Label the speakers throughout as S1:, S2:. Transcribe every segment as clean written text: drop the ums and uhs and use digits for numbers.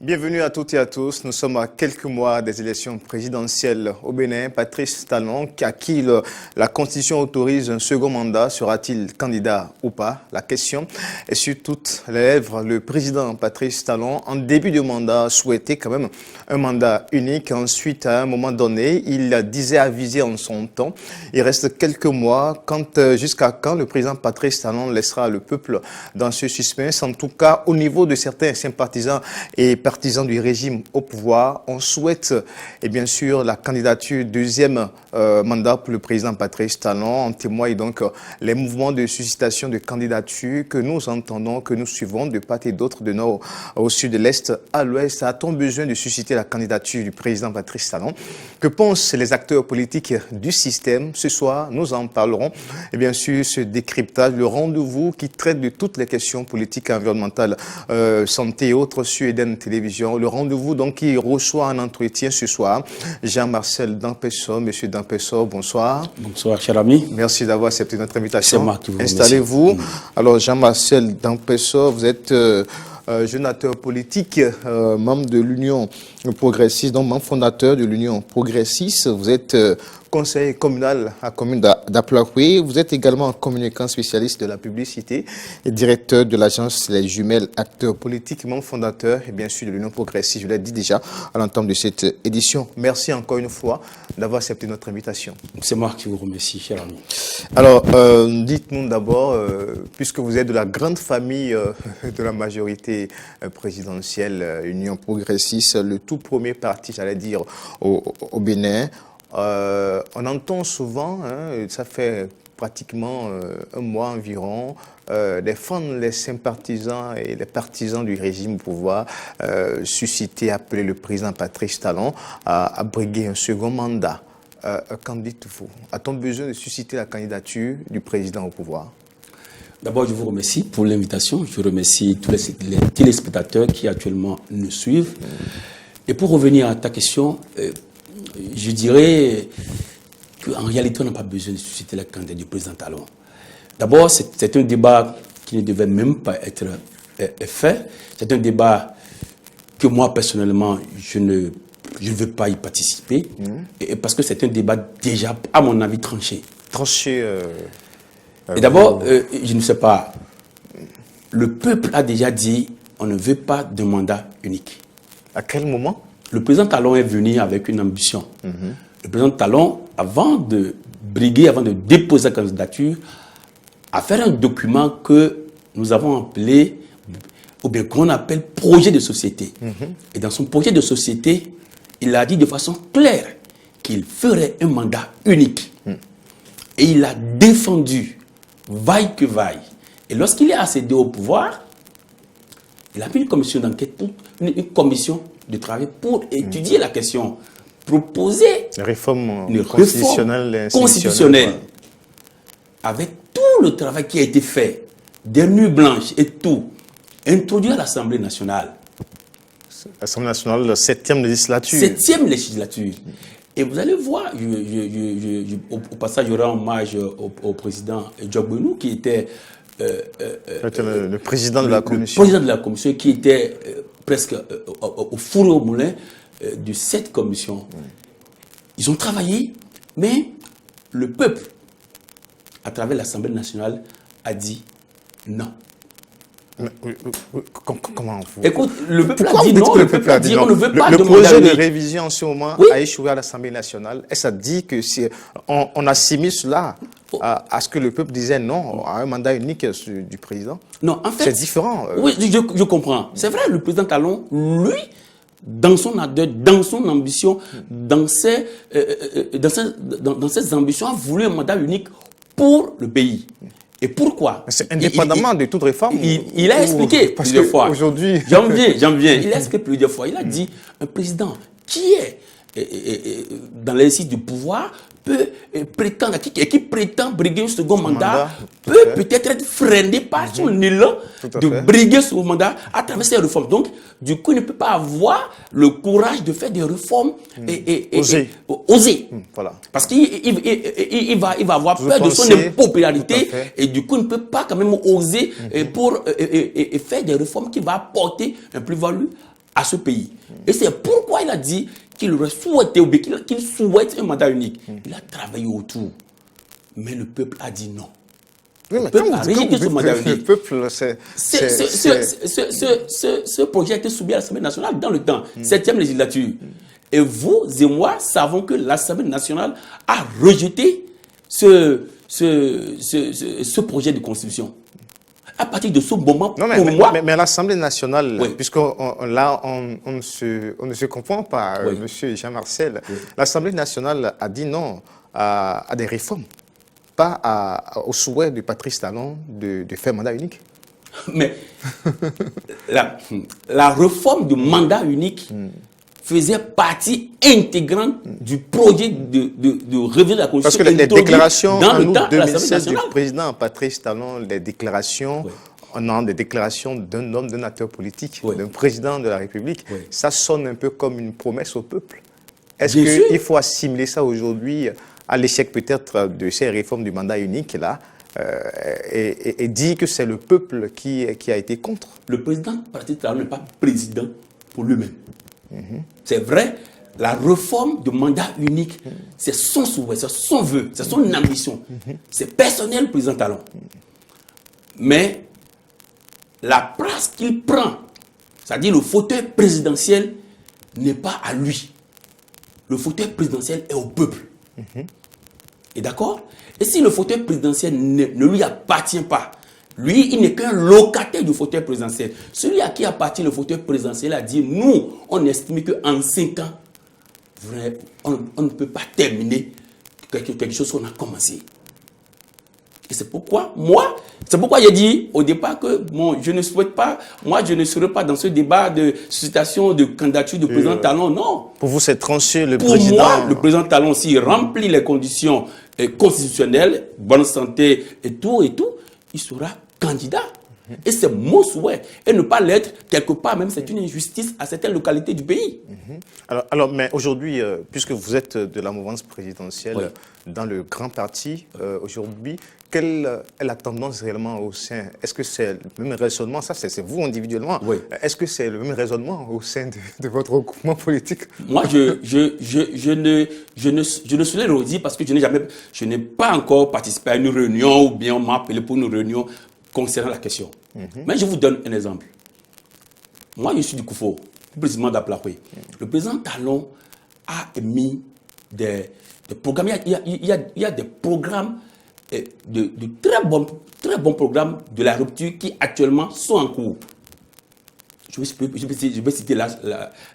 S1: Bienvenue à toutes et à tous. Nous sommes à quelques mois des élections présidentielles au Bénin. Patrice Talon, à qui la Constitution autorise un second mandat, sera-t-il candidat ou pas? La question est sur toutes les lèvres. Le président Patrice Talon, en début de mandat, souhaitait quand même un mandat unique. Ensuite, à un moment donné, il disait aviser en son temps. Il reste quelques mois. Jusqu'à quand le président Patrice Talon laissera le peuple dans ce suspense? En tout cas, au niveau de certains sympathisants et partisans du régime au pouvoir, on souhaite, et bien sûr, la candidature deuxième mandat pour le président Patrice Talon. En témoigne donc les mouvements de suscitation de candidature que nous entendons, que nous suivons de part et d'autre, de nord au sud, de l'est à l'ouest. A-t-on besoin de susciter la candidature du président Patrice Talon? Que pensent les acteurs politiques du système? Ce soir, nous en parlerons. Et bien sûr, ce décryptage, le rendez-vous qui traite de toutes les questions politiques, environnementales, santé et autres sur Eden Télévision. Le rendez-vous donc qui reçoit un entretien ce soir. Jean-Marcel Dampessor. Monsieur Dampessor, bonsoir.
S2: Bonsoir, cher ami.
S1: Merci d'avoir accepté notre invitation.
S2: C'est moi qui vous remercie.
S1: Installez-vous. Alors, Jean-Marcel Dampessor, vous êtes jeune acteur politique, membre de l'Union progressiste, donc membre fondateur de l'Union progressiste. Vous êtes conseiller communal à la commune d'Aplaoué. Vous êtes également communicant spécialiste de la publicité et directeur de l'agence Les Jumelles Acteurs Politiques, membre fondateur et bien sûr de l'Union progressiste. Je l'ai dit déjà à l'entame de cette édition. Merci encore une fois d'avoir accepté notre invitation.
S2: C'est moi qui vous remercie, cher ami.
S1: Alors, dites-nous d'abord, puisque vous êtes de la grande famille de la majorité présidentielle, Union progressiste, le tout premier parti, j'allais dire, au Bénin, on entend souvent, ça fait pratiquement un mois environ, défendre les sympathisants et les partisans du régime au pouvoir, susciter, appeler le président Patrice Talon à briguer un second mandat. Qu'en dites-vous? A-t-on besoin de susciter la candidature du président au pouvoir?
S2: D'abord, je vous remercie pour l'invitation. Je remercie tous les téléspectateurs qui actuellement nous suivent. Et pour revenir à ta question, je dirais qu'en réalité, on n'a pas besoin de susciter la candidature du président Talon. D'abord, c'est un débat qui ne devait même pas être fait. C'est un débat que moi, personnellement, je ne veux pas y participer. Et parce que c'est un débat déjà, à mon avis, tranché.
S1: Tranché.
S2: Et d'abord, je ne sais pas, le peuple a déjà dit on ne veut pas de mandat unique.
S1: À quel moment?
S2: Le président Talon est venu avec une ambition. Le président Talon, avant de briguer, avant de déposer sa candidature, a fait un document que nous avons appelé, ou bien qu'on appelle projet de société. Et dans son projet de société, il a dit de façon claire qu'il ferait un mandat unique. Et il a défendu, vaille que vaille. Et lorsqu'il est accédé au pouvoir, il a mis une commission d'enquête, une commission de travail pour étudier la question, proposer
S1: une réforme
S2: constitutionnelle. Avec tout le travail qui a été fait, des nuits blanches et tout, introduit à l'Assemblée nationale.
S1: L'Assemblée nationale, la 7e législature.
S2: 7e législature. Et vous allez voir, au passage, je rends hommage au président Djogbenou, qui était
S1: le président de la commission.
S2: Le président de la commission, qui était presque au four et au moulin de cette commission. Ils ont travaillé, mais le peuple, à travers l'Assemblée nationale, a dit non.
S1: Comment vous...
S2: Écoute, le peuple a dit non,
S1: le peuple a dit non.
S2: On ne veut pas
S1: le
S2: de
S1: projet
S2: mandat
S1: de révision en ce moment a échoué à l'Assemblée nationale. Et ça dit que si on assimile cela à ce que le peuple disait non à un mandat unique du président.
S2: Non, en fait,
S1: c'est différent.
S2: Oui, je comprends. C'est vrai, le président Talon, lui, dans son ardeur, dans son ambition, dans ses ambitions, a voulu un mandat unique pour le pays. Et pourquoi?
S1: C'est indépendamment de toute réforme.
S2: Il a expliqué plusieurs fois.
S1: Aujourd'hui,
S2: j'en viens. Il a expliqué plusieurs fois. Il a dit un président qui est dans l'exercice du pouvoir peut prétendre, qui prétend briguer un second mandat, peut peut-être être freiné par son élan de briguer ce mandat à travers ces réformes. Donc, du coup, il ne peut pas avoir le courage de faire des réformes oser.
S1: Voilà.
S2: Parce qu'il va avoir peur de son impopularité et du coup, il ne peut pas quand même oser pour faire des réformes qui vont apporter un plus-value à ce pays. Et c'est pourquoi il a dit qu'il aurait souhaité, ou bien qu'il souhaite un mandat unique. Il a travaillé autour. Mais le peuple a dit non.
S1: Oui,
S2: Le peuple a rejeté ce mandat unique.
S1: Le peuple,
S2: Ce projet a été soumis à l'Assemblée nationale dans le temps, 7e législature. Et vous et moi savons que l'Assemblée nationale a rejeté ce projet de constitution. À partir de ce moment,
S1: mais l'Assemblée nationale,
S2: oui.
S1: puisqu'on là, on ne se comprend pas,
S2: oui.
S1: Monsieur Jean-Marcel,
S2: Oui.
S1: l'Assemblée nationale a dit non à des réformes, pas au souhait de Patrice Talon de faire mandat unique.
S2: Mais la réforme du mandat unique faisait partie intégrante du projet de révision de la Constitution.
S1: Parce que les déclarations
S2: dans
S1: en
S2: le
S1: août
S2: temps de l'Assemblée
S1: 2016 du
S2: nationale.
S1: président Patrice Talon, les déclarations,
S2: Oui.
S1: on a des déclarations d'un homme, d'un acteur politique,
S2: Oui.
S1: d'un président de la République.
S2: Oui.
S1: Ça sonne un peu comme une promesse au peuple. Est-ce
S2: Bien sûr.
S1: qu'il faut assimiler ça aujourd'hui à l'échec peut-être de ces réformes du mandat unique là et dire que c'est le peuple qui a été contre?
S2: Le président Patrice Talon n'est pas président pour lui-même. C'est vrai, la réforme du mandat unique, c'est son souhait, c'est son vœu, c'est son ambition. C'est personnel, le président Talon. Mais la place qu'il prend, c'est-à-dire le fauteuil présidentiel, n'est pas à lui. Le fauteuil présidentiel est au peuple. Et d'accord? Et si le fauteuil présidentiel ne lui appartient pas, lui, il n'est qu'un locataire du fauteuil présidentiel. Celui à qui appartient le fauteuil présidentiel a dit, nous, on estime qu'en 5 ans, on ne peut pas terminer quelque chose qu'on a commencé. Et c'est pourquoi j'ai dit au départ que je ne souhaite pas, moi je ne serai pas dans ce débat de suscitation de candidature de président Talon, non.
S1: Pour vous, c'est tranché, le
S2: Pour
S1: président...
S2: moi, le président Talon, s'il remplit les conditions constitutionnelles, bonne santé et tout, il sera candidat. Et c'est mon souhait. Et ne pas l'être, quelque part même, c'est une injustice à certaines localités du pays.
S1: Alors, mais aujourd'hui, puisque vous êtes de la mouvance présidentielle dans le grand parti, aujourd'hui, quelle est la tendance réellement au sein? Est-ce que c'est le même raisonnement? Ça, c'est vous individuellement.
S2: Oui. Est-ce
S1: que c'est le même raisonnement au sein de votre regroupement politique?
S2: Moi, je ne saurais le redire parce que je n'ai pas encore participé à une réunion ou bien on m'a appelé pour une réunion concernant la question. Mais je vous donne un exemple. Moi, je suis du Koufo, plus précisément d'Aplakoué. Le président Talon a émis des programmes. Il y a des programmes, de très bons programmes de la rupture qui actuellement sont en cours. Je vais citer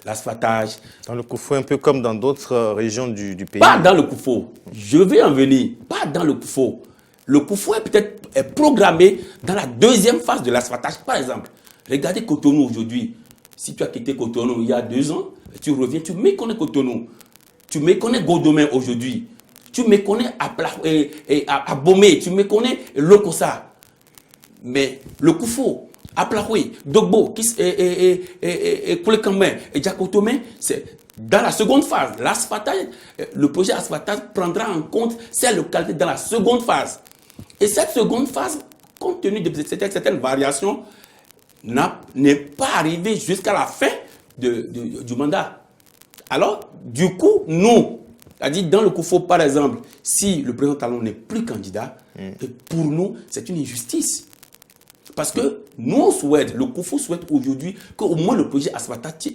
S2: l'asphaltage.
S1: Dans le Koufo, un peu comme dans d'autres régions du pays.
S2: Pas dans le Koufo. Je vais en venir. Pas dans le Koufo. Le Koufo est programmé dans la deuxième phase de l'asphaltage. Par exemple, regardez Cotonou aujourd'hui. Si tu as quitté Cotonou il y a 2 ans, tu reviens, tu méconnais Cotonou. Tu méconnais Godomé aujourd'hui. Tu méconnais à Bomé. Tu méconnais Lokosa. Mais le Koufo, Aplakoué, Dogbo, Koulekambe et Djakotomé, c'est dans la seconde phase. L'asphaltage, le projet asphaltage prendra en compte ces localités dans la seconde phase. Et cette seconde phase, compte tenu de certaines variations, n'est pas arrivée jusqu'à la fin du mandat. Alors, du coup, nous, c'est-à-dire dans le Koufo, par exemple, si le président Talon n'est plus candidat, pour nous, c'est une injustice. Parce que nous, on souhaite, le Koufo souhaite aujourd'hui qu'au moins le projet asphaltage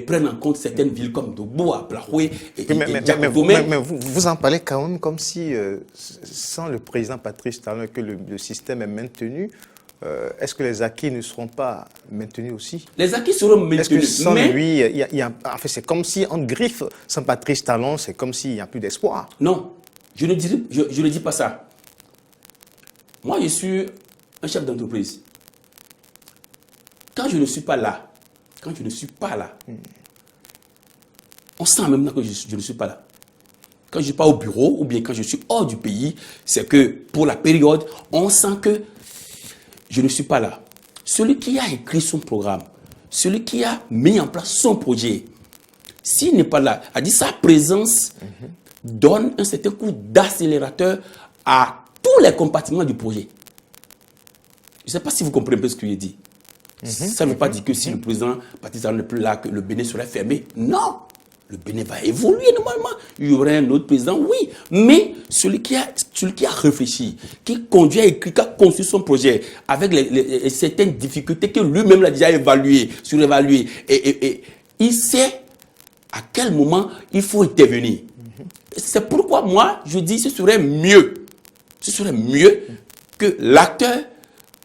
S2: prenne en compte certaines villes comme Dogbo, Aplakoué et Djakotomé.
S1: Mais vous en parlez quand même comme si, sans le président Patrice Talon, que le système est maintenu. Est-ce que les acquis ne seront pas maintenus aussi?
S2: Les acquis seront maintenus.
S1: Est-ce que sans lui, en fait, c'est comme si, en griffe, sans Patrice Talon, c'est comme s'il n'y a plus d'espoir.
S2: Non, je ne dis pas ça. Moi, je suis un chef d'entreprise. Quand je ne suis pas là, on sent même que je ne suis pas là. Quand je ne suis pas au bureau ou bien quand je suis hors du pays, c'est que pour la période, on sent que je ne suis pas là. Celui qui a écrit son programme, celui qui a mis en place son projet, s'il n'est pas là, a dit sa présence donne un certain coup d'accélérateur à tous les compartiments du projet. Je ne sais pas si vous comprenez un peu ce que je dis. Ça ne veut pas dire que si le président Patrice Talon n'est plus là, que le Bénin serait fermé. Non. Le Bénin va évoluer normalement. Il y aurait un autre président, oui. Mais celui qui a réfléchi, qui conduit à écrire, qui a conçu son projet avec certaines difficultés que lui-même l'a déjà évaluées, surévaluées. Et il sait à quel moment il faut intervenir. C'est pourquoi moi, je dis ce serait mieux que l'acteur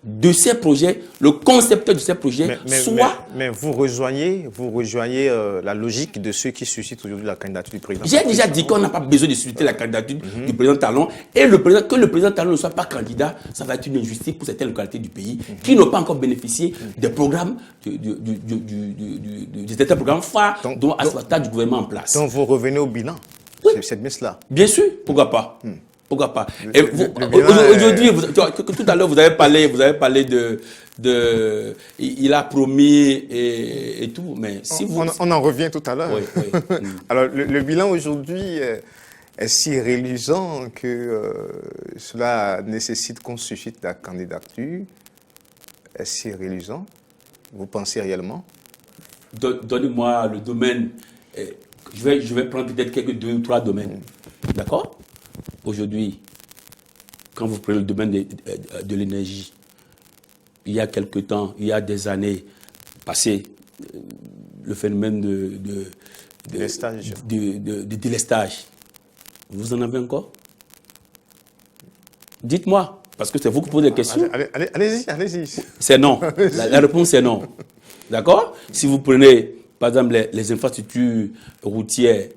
S2: de ces projets, le concepteur de ces projets soit...
S1: Mais vous rejoignez la logique de ceux qui suscitent aujourd'hui la candidature du président.
S2: J'ai déjà dit qu'on n'a pas besoin de susciter la candidature du président Talon. Et que le président Talon ne soit pas candidat, ça va être une injustice pour certaines localités du pays qui n'ont pas encore bénéficié des programmes, de certains programmes phares dont Asfata du gouvernement en place.
S1: Donc vous revenez au bilan.
S2: Oui.
S1: C'est bien cela.
S2: Bien sûr, pourquoi pas. Pourquoi pas? Aujourd'hui, tout à l'heure, vous avez parlé de il a promis et tout, mais si
S1: on en revient tout à l'heure.
S2: Oui, oui.
S1: Alors, le bilan aujourd'hui est si réluisant que cela nécessite qu'on suscite la candidature. Est-ce si réluisant? Vous pensez réellement?
S2: Donnez-moi le domaine. Je vais prendre peut-être 2 ou 3 domaines. D'accord? Aujourd'hui, quand vous prenez le domaine de l'énergie, il y a quelque temps, il y a des années passées, le phénomène de délestage. Vous en avez encore? Dites-moi, parce que c'est vous qui posez des questions.
S1: Allez-y.
S2: C'est non. La réponse est non. D'accord? Si vous prenez, par exemple, les infrastructures routières,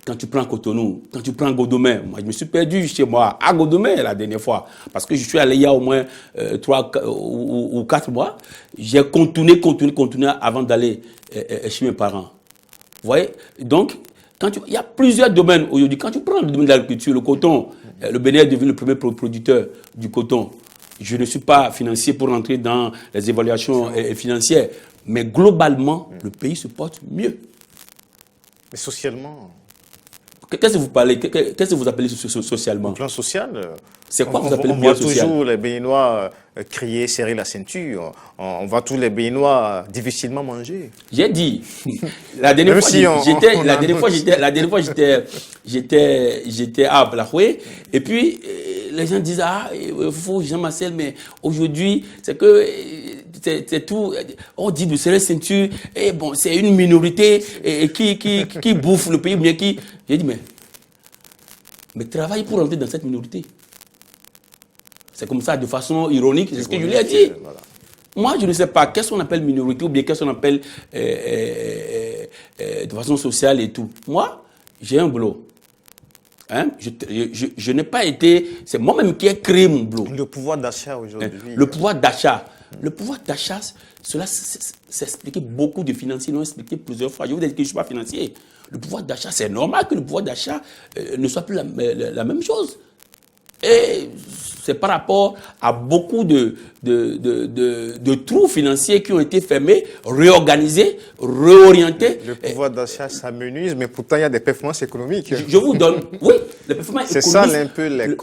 S2: quand tu prends Cotonou, quand tu prends Godomé, moi je me suis perdu chez moi à Godomé la dernière fois, parce que je suis allé il y a au moins 3 ou 4 mois. J'ai contourné avant d'aller chez mes parents. Vous voyez? Donc, il y a plusieurs domaines aujourd'hui. Quand tu prends le domaine de l'agriculture, le coton, le Bénin est devenu le premier producteur du coton. Je ne suis pas financier pour rentrer dans les évaluations financières, mais globalement, le pays se porte mieux.
S1: Mais socialement...
S2: Qu'est-ce que vous parlez? Qu'est-ce que vous appelez socialement?
S1: Au plan social,
S2: c'est quoi vous appelez bien social?
S1: On voit toujours les Béninois crier, serrer la ceinture. On voit tous les Béninois difficilement manger.
S2: J'ai dit, la dernière fois j'étais à Blahoué, et puis les gens disent, il faut Jean-Marcel, mais aujourd'hui, c'est que c'est tout, on dit de serrer la ceinture, et bon, c'est une minorité qui bouffe le pays, bien qui... J'ai dit, mais travaille pour entrer dans cette minorité. C'est comme ça, de façon ironique, c'est ce que je lui ai dit. Voilà. Moi, je ne sais pas qu'est-ce qu'on appelle minorité ou bien qu'est-ce qu'on appelle de façon sociale et tout. Moi, j'ai un boulot. Hein? Je n'ai pas été... C'est moi-même qui ai créé mon boulot.
S1: Le pouvoir d'achat aujourd'hui.
S2: Le pouvoir d'achat. Le pouvoir d'achat, cela s'expliquait, beaucoup de financiers l'ont expliqué plusieurs fois. Je vous dis que je ne suis pas financier. Le pouvoir d'achat, c'est normal que le pouvoir d'achat ne soit plus la même chose. Et c'est par rapport à beaucoup de trous financiers qui ont été fermés, réorganisés, réorientés.
S1: Le pouvoir d'achat s'amenuise, mais pourtant il y a des performances économiques.
S2: Je vous donne, oui, les performances économiques.
S1: C'est ça un peu
S2: les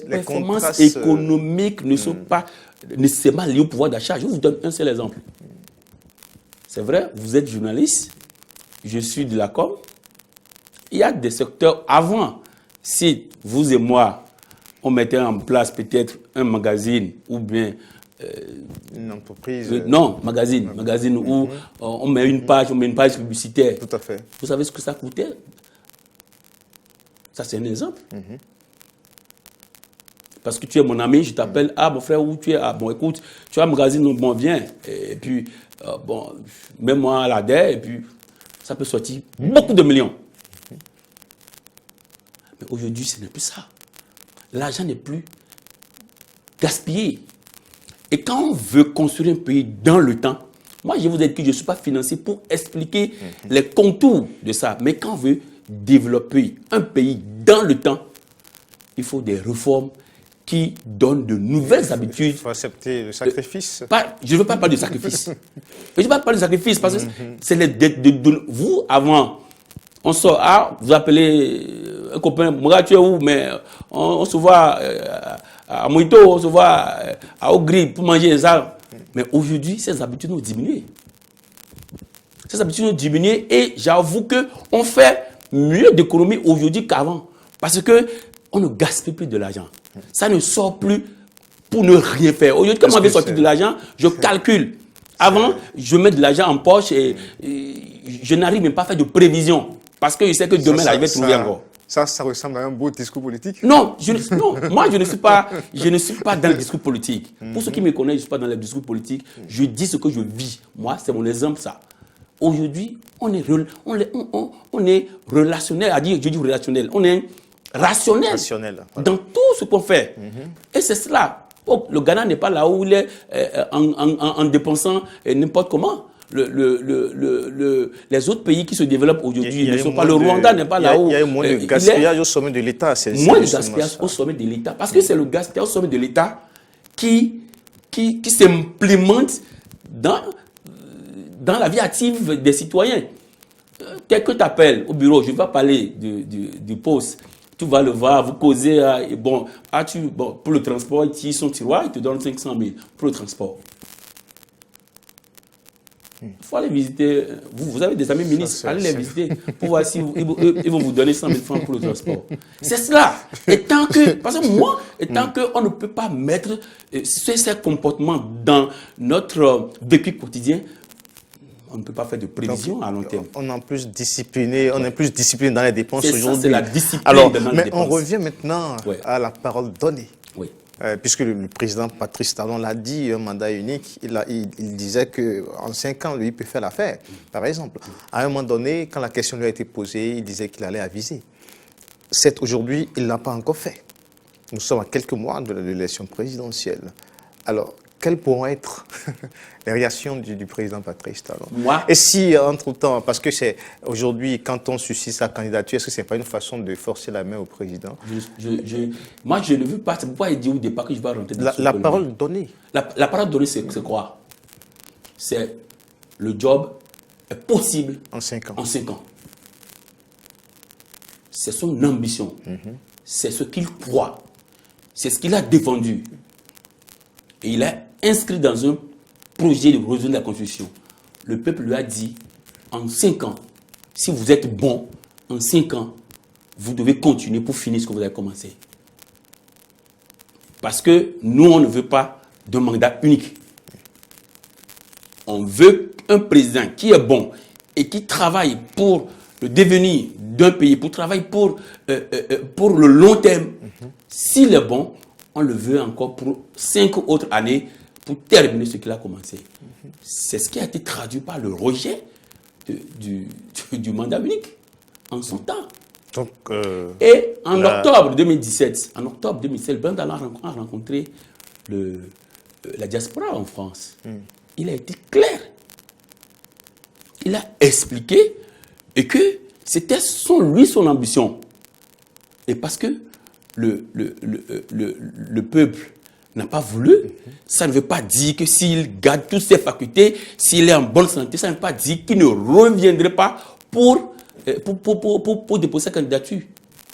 S2: performances économiques ne sont pas nécessairement liées au pouvoir d'achat. Je vous donne un seul exemple. C'est vrai, vous êtes journaliste, je suis de la com. Il y a des secteurs avant, si vous et moi, on mettait en place peut-être un magazine ou bien...
S1: une entreprise...
S2: non, magazine où on met une page publicitaire.
S1: Tout à fait.
S2: Vous savez ce que ça coûtait? Ça, c'est un exemple. Parce que tu es mon ami, je t'appelle, mon frère, où tu es? Bon, écoute, tu as un magazine, bon, viens. Et puis, bon, mets-moi à la DER, et puis, ça peut sortir beaucoup de millions. Mais aujourd'hui, ce n'est plus ça. L'argent n'est plus gaspillé. Et quand on veut construire un pays dans le temps, moi je vous ai dit que je ne suis pas financier pour expliquer les contours de ça. Mais quand on veut développer un pays dans le temps, il faut des réformes qui donnent de nouvelles habitudes. Il
S1: faut accepter le sacrifice.
S2: Je ne veux pas parler de sacrifice. Je ne veux pas parler de sacrifice parce que c'est vous, avant, on sort, vous appelez un copain, moi tu es où, mais on se voit à Moïto, on se voit à Ogri pour manger ça. Mais aujourd'hui, ces habitudes ont diminué. Ces habitudes ont diminué et j'avoue qu'on fait mieux d'économie aujourd'hui qu'avant. Parce qu'on ne gaspille plus de l'argent. Ça ne sort plus pour ne rien faire. Aujourd'hui, quand on veut sortir de l'argent, je calcule. Avant, je mets de l'argent en poche et je n'arrive même pas à faire de prévision. Parce que je sais que demain, je vais trouver encore.
S1: Ça ressemble à un beau discours politique.
S2: Non, moi je ne suis pas dans le discours politique. Pour ceux qui me connaissent, je ne suis pas dans le discours politique. Je dis ce que je vis. Moi, c'est mon exemple, ça. Aujourd'hui, on est relationnel, je dis relationnel, on est rationnel voilà. Dans tout ce qu'on fait. Et c'est cela. Oh, le Ghana n'est pas là où il est en dépensant n'importe comment. Les autres pays qui se développent aujourd'hui ne sont pas. Le Rwanda n'est pas là où.
S1: Il y a moins de gaspillage au sommet de l'État.
S2: Moins de gaspillage au sommet de l'État. Parce que c'est le gaspillage au sommet de l'État qui s'implémente dans la vie active des citoyens. Quelqu'un t'appelle au bureau, je vais parler du poste. Tu vas le voir, vous causez, pour le transport, il son tiroir, il te donne 500 000 pour le transport. Il faut aller visiter, vous avez des amis ministres, allez les visiter pour voir si ils vont vous donner 100 000 francs pour le transport. C'est cela. Parce que moi, tant qu'on ne peut pas mettre ces comportements dans notre vécu quotidien, on ne peut pas faire de prévision à long terme.
S1: On est plus discipliné, dans les dépenses aujourd'hui.
S2: C'est la discipline.
S1: Alors,
S2: dans
S1: mais
S2: les
S1: on revient maintenant à la parole donnée.
S2: Oui.
S1: Puisque le président Patrice Talon l'a dit, un mandat unique, il disait qu'en 5 ans, lui, il peut faire l'affaire, par exemple. À un moment donné, quand la question lui a été posée, il disait qu'il allait aviser. Aujourd'hui, il ne l'a pas encore fait. Nous sommes à quelques mois de l'élection présidentielle. Alors, quelles pourront être les réactions du président Patrice Talon? Et si, entre-temps, parce que c'est aujourd'hui, quand on suscite sa candidature, est-ce que ce n'est pas une façon de forcer la main au président?
S2: Moi, je ne veux pas. C'est pourquoi il dit au départ que je vais rentrer dans
S1: la parole donnée.
S2: La parole donnée, c'est quoi? C'est le job est possible
S1: en 5 ans.
S2: En 5 ans. C'est son ambition. C'est ce qu'il croit. C'est ce qu'il a défendu. Et il a inscrit dans un projet de révision de la Constitution. Le peuple lui a dit, en 5 ans, si vous êtes bon, en 5 ans, vous devez continuer pour finir ce que vous avez commencé. Parce que nous, on ne veut pas de mandat unique. On veut un président qui est bon et qui travaille pour le devenir d'un pays, pour travailler pour le long terme. S'il est bon, on le veut encore pour 5 autres années pour terminer ce qu'il a commencé. C'est ce qui a été traduit par le rejet du mandat unique en son temps.
S1: Donc,
S2: et en octobre 2017, Brenda a rencontré la diaspora en France. Il a été clair. Il a expliqué et que c'était son ambition. Et parce que le peuple n'a pas voulu, ça ne veut pas dire que s'il garde toutes ses facultés, s'il est en bonne santé, ça ne veut pas dire qu'il ne reviendrait pas pour déposer sa candidature.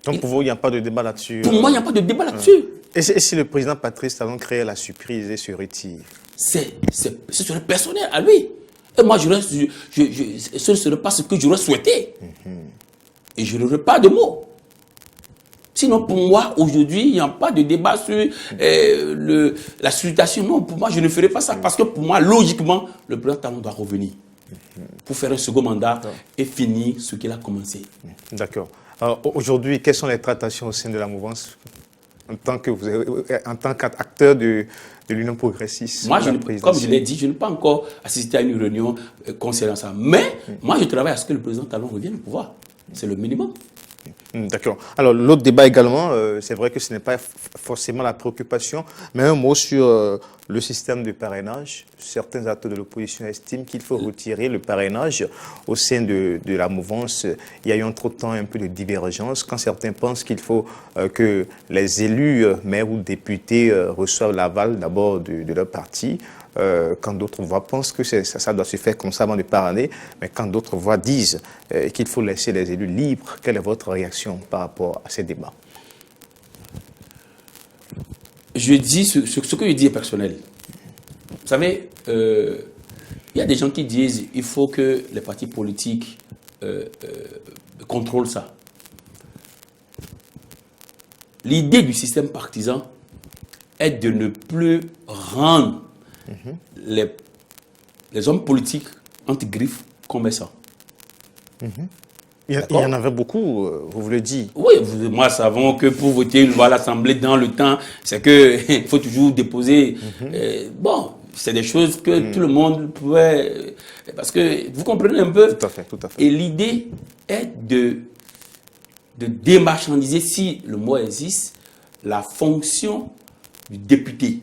S1: Donc pour vous, il n'y a pas de débat là-dessus?
S2: Pour moi, il n'y a pas de débat là-dessus.
S1: Et si le président Patrice Talon créait la surprise et se retire?
S2: Ce serait personnel à lui. Et moi, ce ne serait pas ce que j'aurais souhaité. Et je n'aurais pas de mots. Sinon, pour moi, aujourd'hui, il n'y a pas de débat sur la situation. Non, pour moi, je ne ferai pas ça. Parce que pour moi, logiquement, le président Talon doit revenir pour faire un second mandat et finir ce qu'il a commencé.
S1: D'accord. Aujourd'hui, quelles sont les tractations au sein de la mouvance en tant qu'acteur de l'Union progressiste?
S2: Moi, comme je l'ai dit, je n'ai pas encore assisté à une réunion concernant ça. Mais moi, je travaille à ce que le président Talon revienne au pouvoir. C'est le minimum.
S1: D'accord. Alors, l'autre débat également, c'est vrai que ce n'est pas forcément la préoccupation, mais un mot sur le système de parrainage. Certains acteurs de l'opposition estiment qu'il faut retirer le parrainage au sein de la mouvance. Il y a eu entre-temps un peu de divergence quand certains pensent qu'il faut que les élus, maires ou députés, reçoivent l'aval d'abord de leur parti. Quand d'autres voix pensent que ça doit se faire comme ça avant de parrainer, mais quand d'autres voix disent qu'il faut laisser les élus libres, quelle est votre réaction par rapport à ces débats?
S2: Je dis, ce que je dis est personnel. savez, il y a des gens qui disent qu'il faut que les partis politiques contrôlent ça. L'idée du système partisan est de ne plus rendre les hommes politiques entre griffes commerçants.
S1: Il y en avait beaucoup, vous le dites.
S2: Oui, moi, savons que pour voter une loi à l'Assemblée dans le temps, c'est qu'il faut toujours déposer. Bon, c'est des choses que tout le monde pouvait... Parce que vous comprenez un peu.
S1: Tout à fait, tout à fait.
S2: Et l'idée est de démarchandiser, si le mot existe, la fonction du député.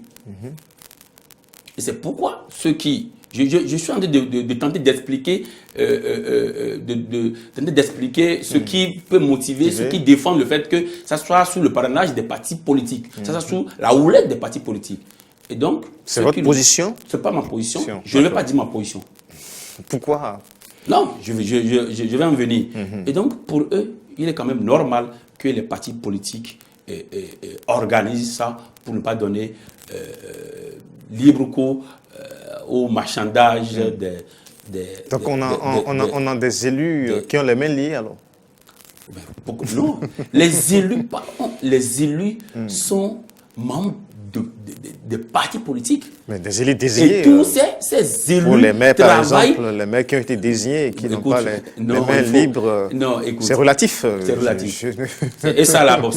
S2: Et c'est pourquoi ceux qui... Je suis en train de tenter d'expliquer ce qui peut motiver, ceux qui défendent le fait que ça soit sous le parrainage des partis politiques, ça soit sous la houlette des partis politiques. Et donc...
S1: C'est votre position?
S2: C'est pas ma position. Je ne vais pas dire ma position.
S1: Pourquoi?
S2: Non, je vais en venir. Et donc, pour eux, il est quand même normal que les partis politiques organisent ça pour ne pas donner libre cours au marchandage
S1: Donc on a des élus qui ont les mains liées alors?
S2: Non, les élus sont membres de partis politiques.
S1: Mais des élus désignés.
S2: Et tous ces élus
S1: pour les maires, par
S2: travaillent...
S1: exemple, les maires qui ont été désignés et qui n'ont pas les mains libres.
S2: Non, écoute.
S1: C'est relatif.
S2: C'est relatif. Et ça, là, bon,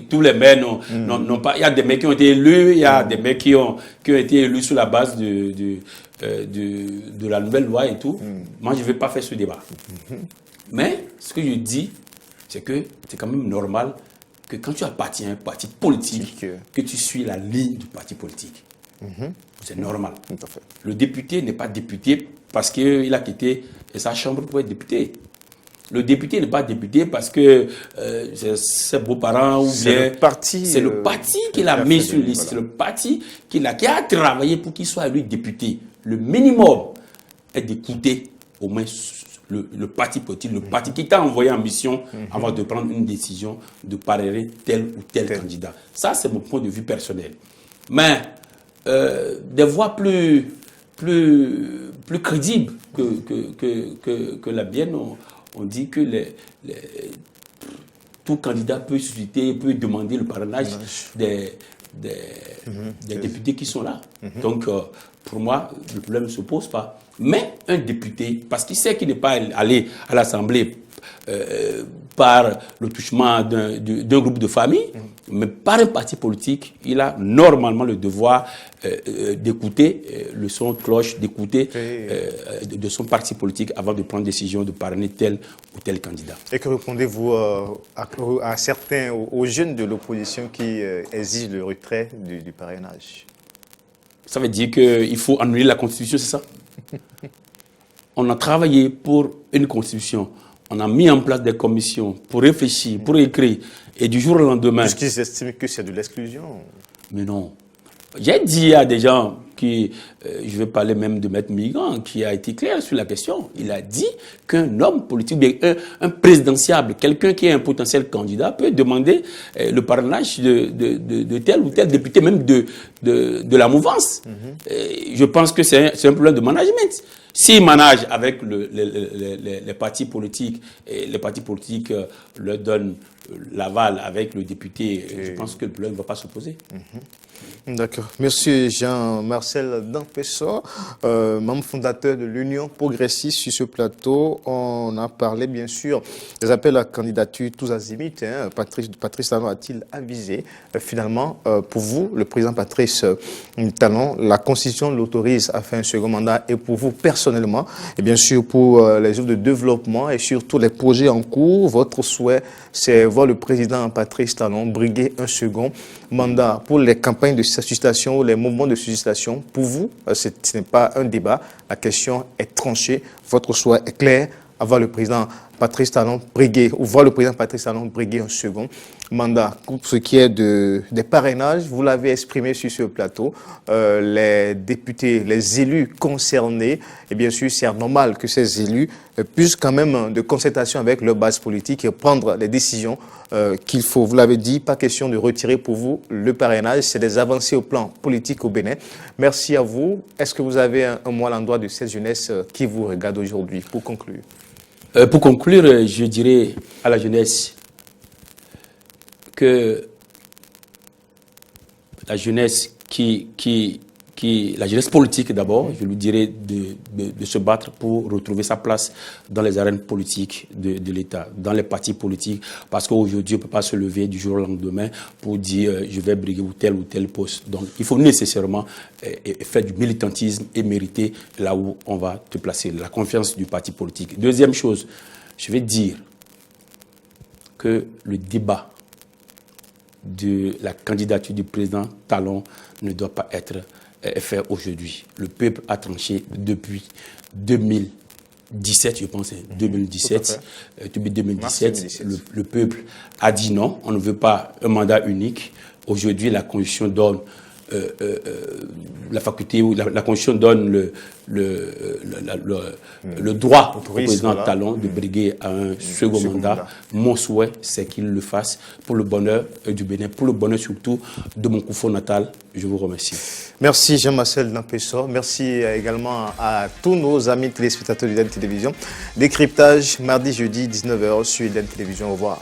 S2: tous les maires n'ont pas... Il y a des maires qui ont été élus, il y a des maires qui ont été élus sur la base de la nouvelle loi et tout. Moi, je ne vais pas faire ce débat. Mais ce que je dis, c'est que c'est quand même normal que quand tu appartiens à un parti politique, que tu suis la ligne du parti politique. C'est normal.
S1: Tout à fait.
S2: Le député n'est pas député parce qu'il a quitté sa chambre pour être député. Le député n'est pas député parce que ses beaux-parents ou bien... C'est le parti qui l'a mis sur liste. Voilà. C'est le parti qui a travaillé pour qu'il soit élu député. Le minimum est d'écouter au moins le parti politique, le parti qui t'a envoyé en mission avant de prendre une décision de parrainer tel ou tel candidat. Ça, c'est mon point de vue personnel. Mais des voix plus crédibles que la mienne, on dit que tout candidat peut susciter, peut demander le parrainage des députés qui sont là. Donc, pour moi, le problème ne se pose pas. Mais un député, parce qu'il sait qu'il n'est pas allé à l'Assemblée par le touchement d'un groupe de famille, mais par un parti politique, il a normalement le devoir d'écouter le son de cloche, d'écouter de son parti politique avant de prendre décision de parrainer tel ou tel candidat.
S1: Et que répondez-vous à certains, aux jeunes de l'opposition qui exigent le retrait du parrainage?
S2: Ça veut dire qu'il faut annuler la Constitution, c'est ça? On a travaillé pour une Constitution. On a mis en place des commissions pour réfléchir, pour écrire. Et du jour au lendemain...
S1: Puisqu'ils estiment que c'est de l'exclusion. Mais
S2: non. J'ai dit à des gens qui... je vais parler même de Maître Migrant, qui a été clair sur la question. Il a dit qu'un homme politique, un présidentiable, quelqu'un qui est un potentiel candidat, peut demander le parrainage de tel ou tel député, même de la mouvance. Je pense que c'est un problème de management. S'il manage avec les partis politiques, et les partis politiques leur donnent l'aval avec le député, je pense que le problème ne va pas se poser.
S1: D'accord. Monsieur Jean-Marcel Dampessor, membre fondateur de l'Union progressiste sur ce plateau, on a parlé bien sûr des appels à candidature tous azimuts. Patrice Talon a-t-il avisé finalement, pour vous, le président Patrice Talon, la Constitution l'autorise à faire un second mandat, et pour vous personnellement, et bien sûr pour les œuvres de développement et surtout les projets en cours, votre souhait, c'est voir le président Patrice Talon briguer un second mandat pour les campagnes de suscitation ou les mouvements de suscitation. Pour vous, ce n'est pas un débat, la question est tranchée, votre souhait est clair, avoir le président Patrice Talon briguer, ou voir le président Patrice Talon briguer un second mandat. Pour ce qui est des parrainages, vous l'avez exprimé sur ce plateau, les députés, les élus concernés, et bien sûr c'est normal que ces élus puissent quand même de concertation avec leur base politique et prendre les décisions qu'il faut. Vous l'avez dit, pas question de retirer pour vous le parrainage, c'est des avancées au plan politique au Bénin. Merci à vous. Est-ce que vous avez un mot à l'endroit de cette jeunesse qui vous regarde aujourd'hui pour conclure?
S2: Pour conclure, je dirais à la jeunesse que la jeunesse la jeunesse politique d'abord, je lui dirais de se battre pour retrouver sa place dans les arènes politiques de l'État, dans les partis politiques, parce qu'aujourd'hui, on ne peut pas se lever du jour au lendemain pour dire je vais briguer ou tel poste. Donc, il faut nécessairement faire du militantisme et mériter là où on va te placer, la confiance du parti politique. Deuxième chose, je vais dire que le débat de la candidature du président Talon ne doit pas être fait aujourd'hui. Le peuple a tranché depuis 2017, je pense, 2017. Depuis 2017, le peuple a dit non, on ne veut pas un mandat unique. Aujourd'hui, la Constitution donne la faculté, ou la Constitution donne le droit au président Talon de briguer à un second mandat. Mon souhait, c'est qu'il le fasse pour le bonheur du Bénin, pour le bonheur surtout de mon Koufo natal. Je vous remercie.
S1: Merci Jean-Marcel Nampessor. Merci également à tous nos amis téléspectateurs d'Eden Télévision. Décryptage mardi, jeudi, 19h sur Eden Télévision. Au revoir.